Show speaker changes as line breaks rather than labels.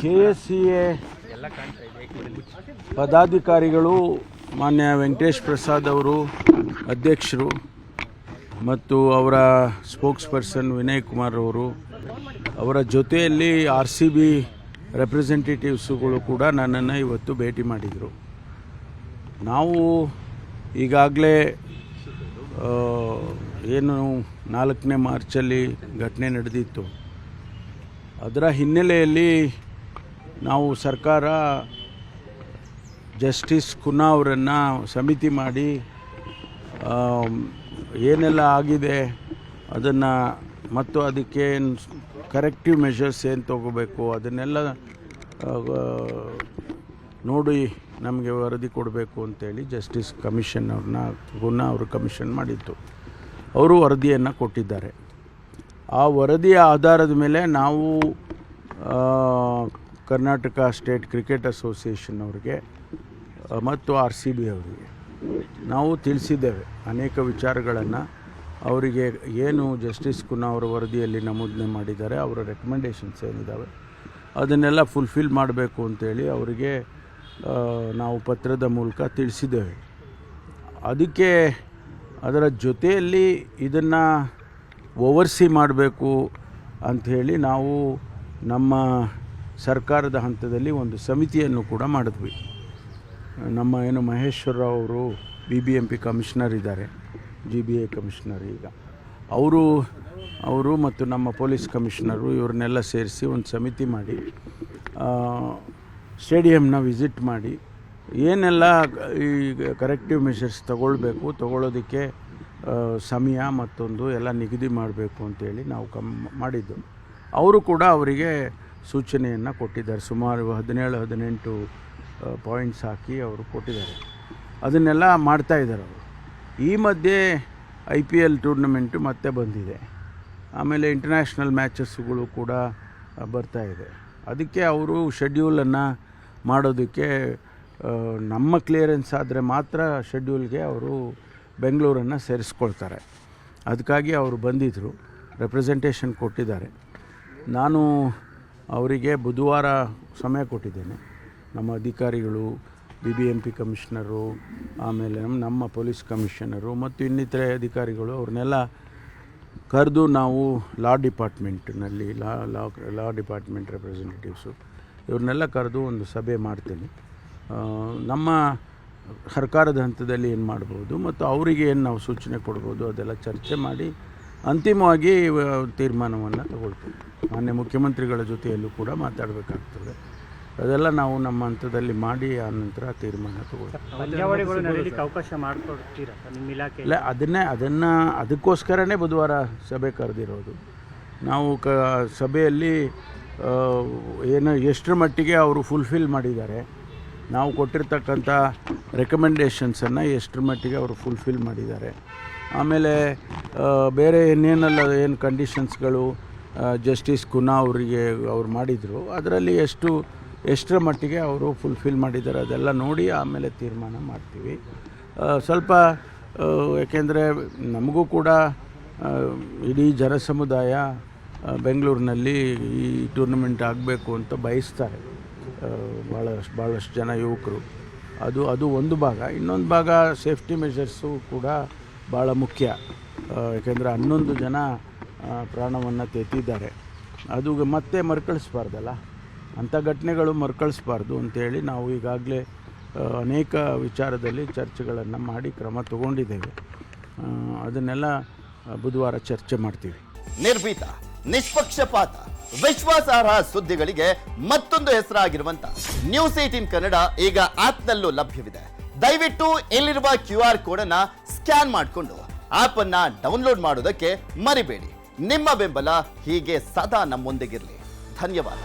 KSCA ಪದಾಧಿಕಾರಿಗಳು ಮಾನ್ಯ ವೆಂಕಟೇಶ್ ಪ್ರಸಾದ್ ಅವರು ಅಧ್ಯಕ್ಷರು ಮತ್ತು ಅವರ ಸ್ಪೋಕ್ಸ್ ಪರ್ಸನ್ ವಿನಯ್ ಕುಮಾರ್ ಅವರು, ಅವರ ಜೊತೆಯಲ್ಲಿ RCB ರೆಪ್ರೆಸೆಂಟೇಟಿವ್ಸುಗಳು ಕೂಡ ನನ್ನನ್ನು ಇವತ್ತು ಭೇಟಿ ಮಾಡಿದರು. ನಾವು ಈಗಾಗಲೇ ಏನು 4ನೇ ಮಾರ್ಚಲ್ಲಿ ಘಟನೆ ನಡೆದಿತ್ತು, ಅದರ ಹಿನ್ನೆಲೆಯಲ್ಲಿ ನಾವು ಸರ್ಕಾರ ಜಸ್ಟಿಸ್ ಕುನ್ನಾ ಅವರನ್ನು ಸಮಿತಿ ಮಾಡಿ ಏನೆಲ್ಲ ಆಗಿದೆ ಅದನ್ನು ಮತ್ತು ಅದಕ್ಕೆ ಕರೆಕ್ಟಿವ್ ಮೆಷರ್ಸ್ ಏನು ತೊಗೋಬೇಕು ಅದನ್ನೆಲ್ಲ ನೋಡಿ ನಮಗೆ ವರದಿ ಕೊಡಬೇಕು ಅಂತೇಳಿ ಜಸ್ಟಿಸ್ ಕಮಿಷನ್ ಅವ್ರನ್ನ ಕುನ್ನಾ ಅವರು ಕಮಿಷನ್ ಮಾಡಿತ್ತು. ಅವರು ವರದಿಯನ್ನು ಕೊಟ್ಟಿದ್ದಾರೆ. ಆ ವರದಿಯ ಆಧಾರದ ಮೇಲೆ ನಾವು ಕರ್ನಾಟಕ ಸ್ಟೇಟ್ ಕ್ರಿಕೆಟ್ ಅಸೋಸಿಯೇಷನ್ ಅವರಿಗೆ ಮತ್ತು RCB ಅವರಿಗೆ ನಾವು ತಿಳಿಸಿದ್ದೇವೆ ಅನೇಕ ವಿಚಾರಗಳನ್ನು. ಅವರಿಗೆ ಏನು ಜಸ್ಟಿಸ್ ಕುನ್ನಾ ಅವರ ವರದಿಯಲ್ಲಿ ನಮೂದನೆ ಮಾಡಿದ್ದಾರೆ, ಅವರ ರೆಕಮೆಂಡೇಷನ್ಸ್ ಏನಿದ್ದಾವೆ ಅದನ್ನೆಲ್ಲ ಫುಲ್ಫಿಲ್ ಮಾಡಬೇಕು ಅಂತೇಳಿ ಅವರಿಗೆ ನಾವು ಪತ್ರದ ಮೂಲಕ ತಿಳಿಸಿದ್ದೇವೆ. ಅದಕ್ಕೆ ಅದರ ಜೊತೆಯಲ್ಲಿ ಇದನ್ನು ಓವರ್ಸಿ ಮಾಡಬೇಕು ಅಂಥೇಳಿ ನಾವು ನಮ್ಮ ಸರ್ಕಾರದ ಹಂತದಲ್ಲಿ ಒಂದು ಸಮಿತಿಯನ್ನು ಕೂಡ ಮಾಡಿದ್ವಿ. ನಮ್ಮ ಏನು ಮಹೇಶ್ವರ ಅವರು BBMP ಕಮಿಷನರ್ ಇದ್ದಾರೆ, GBA ಕಮಿಷನರ್ ಈಗ, ಅವರು ಮತ್ತು ನಮ್ಮ ಪೊಲೀಸ್ ಕಮಿಷನರು ಇವ್ರನ್ನೆಲ್ಲ ಸೇರಿಸಿ ಒಂದು ಸಮಿತಿ ಮಾಡಿ ಸ್ಟೇಡಿಯಂನ ವಿಸಿಟ್ ಮಾಡಿ ಏನೆಲ್ಲ ಈ ಕರೆಕ್ಟಿವ್ ಮೆಷರ್ಸ್ ತಗೊಳ್ಳೋದಕ್ಕೆ ಸಮಯ ಮತ್ತೊಂದು ಎಲ್ಲ ನಿಗದಿ ಮಾಡಬೇಕು ಅಂತೇಳಿ ನಾವು ಮಾಡಿದ್ದು. ಅವರು ಕೂಡ ಅವರಿಗೆ ಸೂಚನೆಯನ್ನು ಕೊಟ್ಟಿದ್ದಾರೆ. ಸುಮಾರು 17-18 ಪಾಯಿಂಟ್ಸ್ ಹಾಕಿ ಅವರು ಕೊಟ್ಟಿದ್ದಾರೆ. ಅದನ್ನೆಲ್ಲ ಮಾಡ್ತಾಯಿದ್ದಾರೆ ಅವರು. ಈ ಮಧ್ಯೆ IPL ಟೂರ್ನಮೆಂಟು ಮತ್ತೆ ಬಂದಿದೆ. ಆಮೇಲೆ ಇಂಟರ್ನ್ಯಾಷನಲ್ ಮ್ಯಾಚಸ್ಗಳು ಕೂಡ ಬರ್ತಾಯಿದೆ. ಅದಕ್ಕೆ ಅವರು ಶೆಡ್ಯೂಲನ್ನು ಮಾಡೋದಕ್ಕೆ ನಮ್ಮ ಕ್ಲಿಯರೆನ್ಸ್ ಆದರೆ ಮಾತ್ರ ಶೆಡ್ಯೂಲ್ಗೆ ಅವರು ಬೆಂಗಳೂರನ್ನು ಸೇರಿಸ್ಕೊಳ್ತಾರೆ. ಅದಕ್ಕಾಗಿ ಅವರು ಬಂದಿದ್ದರು, ರೆಪ್ರೆಸೆಂಟೇಷನ್ ಕೊಟ್ಟಿದ್ದಾರೆ. ನಾನು ಅವರಿಗೆ ಬುಧವಾರ ಸಮಯ ಕೊಟ್ಟಿದ್ದೇನೆ. ನಮ್ಮ ಅಧಿಕಾರಿಗಳು, BBMP ಕಮಿಷನರು, ಆಮೇಲೆ ನಮ್ಮ ಪೊಲೀಸ್ ಕಮಿಷನರು ಮತ್ತು ಇನ್ನಿತರೆ ಅಧಿಕಾರಿಗಳು ಅವ್ರನ್ನೆಲ್ಲ ಕರೆದು ನಾವು ಲಾ ಡಿಪಾರ್ಟ್ಮೆಂಟ್ನಲ್ಲಿ ಲಾ ಡಿಪಾರ್ಟ್ಮೆಂಟ್ ರೆಪ್ರೆಸೆಂಟೇಟಿವ್ಸು ಇವ್ರನ್ನೆಲ್ಲ ಕರೆದು ಒಂದು ಸಭೆ ಮಾಡ್ತೀನಿ. ನಮ್ಮ ಸರ್ಕಾರದ ಹಂತದಲ್ಲಿ ಏನು ಮಾಡ್ಬೋದು ಮತ್ತು ಅವರಿಗೆ ಏನು ನಾವು ಸೂಚನೆ ಕೊಡ್ಬೋದು ಅದೆಲ್ಲ ಚರ್ಚೆ ಮಾಡಿ ಅಂತಿಮವಾಗಿ ತೀರ್ಮಾನವನ್ನು ತಗೊಳ್ತೀವಿ. ಮಾನ್ಯ ಮುಖ್ಯಮಂತ್ರಿಗಳ ಜೊತೆಯಲ್ಲೂ ಕೂಡ ಮಾತಾಡಬೇಕಾಗ್ತದೆ. ಅದೆಲ್ಲ ನಾವು ನಮ್ಮ ಹಂತದಲ್ಲಿ ಮಾಡಿ ಆ ನಂತರ ತೀರ್ಮಾನ ತಗೊಳ್ತೀವಿ.
ಅವಕಾಶ ಮಾಡಿಕೊಡ್ತೀರಾ ನಿಮ್ಮ ಇಲಾಖೆ?
ಇಲ್ಲ, ಅದಕ್ಕೋಸ್ಕರನೇ ಬುಧವಾರ ಸಭೆ ಕರೆದಿರೋದು. ನಾವು ಸಭೆಯಲ್ಲಿ ಎಷ್ಟರ ಮಟ್ಟಿಗೆ ಅವರು ಫುಲ್ಫಿಲ್ ಮಾಡಿದ್ದಾರೆ, ನಾವು ಕೊಟ್ಟಿರ್ತಕ್ಕಂಥ ರೆಕಮೆಂಡೇಷನ್ಸನ್ನು ಎಷ್ಟರ ಮಟ್ಟಿಗೆ ಅವರು ಫುಲ್ಫಿಲ್ ಮಾಡಿದ್ದಾರೆ, ಆಮೇಲೆ ಬೇರೆ ಏನು ಕಂಡೀಷನ್ಸ್ಗಳು ಜಸ್ಟಿಸ್ ಕುನ್ನಾ ಅವರಿಗೆ ಅವ್ರು ಮಾಡಿದರು ಅದರಲ್ಲಿ ಎಷ್ಟರ ಮಟ್ಟಿಗೆ ಅವರು ಫುಲ್ಫಿಲ್ ಮಾಡಿದ್ದಾರೆ ಅದೆಲ್ಲ ನೋಡಿ ಆಮೇಲೆ ತೀರ್ಮಾನ ಮಾಡ್ತೀವಿ. ಸ್ವಲ್ಪ ಏಕೆಂದರೆ ನಮಗೂ ಕೂಡ ಇಡೀ ಜನಸಮುದಾಯ ಬೆಂಗಳೂರಿನಲ್ಲಿ ಈ ಟೂರ್ನಮೆಂಟ್ ಆಗಬೇಕು ಅಂತ ಬಯಸ್ತಾರೆ. ಭಾಳಷ್ಟು ಜನ ಯುವಕರು. ಅದು ಒಂದು ಭಾಗ. ಇನ್ನೊಂದು ಭಾಗ ಸೇಫ್ಟಿ ಮೆಷರ್ಸು ಕೂಡ ಭಾಳ ಮುಖ್ಯ. ಏಕೆಂದರೆ 11 ಜನ ಪ್ರಾಣವನ್ನು ತೆತ್ತಿದ್ದಾರೆ. ಅದು ಮತ್ತೆ ಮರುಕಳಿಸ್ಬಾರ್ದಲ್ಲ, ಅಂಥ ಘಟನೆಗಳು ಮರುಕಳಿಸ್ಬಾರ್ದು ಅಂತೇಳಿ ನಾವು ಈಗಾಗಲೇ ಅನೇಕ ವಿಚಾರದಲ್ಲಿ ಚರ್ಚೆಗಳನ್ನು ಮಾಡಿ ಕ್ರಮ ತಗೊಂಡಿದ್ದೇವೆ. ಅದನ್ನೆಲ್ಲ ಬುಧವಾರ ಚರ್ಚೆ ಮಾಡ್ತೀವಿ.
ನಿರ್ಭೀತ, ನಿಷ್ಪಕ್ಷಪಾತ, ವಿಶ್ವಾಸಾರ್ಹ ಸುದ್ದಿಗಳಿಗೆ ಮತ್ತೊಂದು ಹೆಸರಾಗಿರುವಂತ ನ್ಯೂಸ್ 18 ಕನ್ನಡ ಈಗ ಆಪ್ನಲ್ಲೂ ಲಭ್ಯವಿದೆ. ದಯವಿಟ್ಟು ಇಲ್ಲಿರುವ QR ಕೋಡ್ ಅನ್ನ ಸ್ಕ್ಯಾನ್ ಮಾಡಿಕೊಂಡು ಆಪ್ ಅನ್ನ ಡೌನ್ಲೋಡ್ ಮಾಡೋದಕ್ಕೆ ಮರಿಬೇಡಿ. ನಿಮ್ಮ ಬೆಂಬಲ ಹೀಗೆ ಸದಾ ನಮ್ಮೊಂದಿಗಿರಲಿ. ಧನ್ಯವಾದ.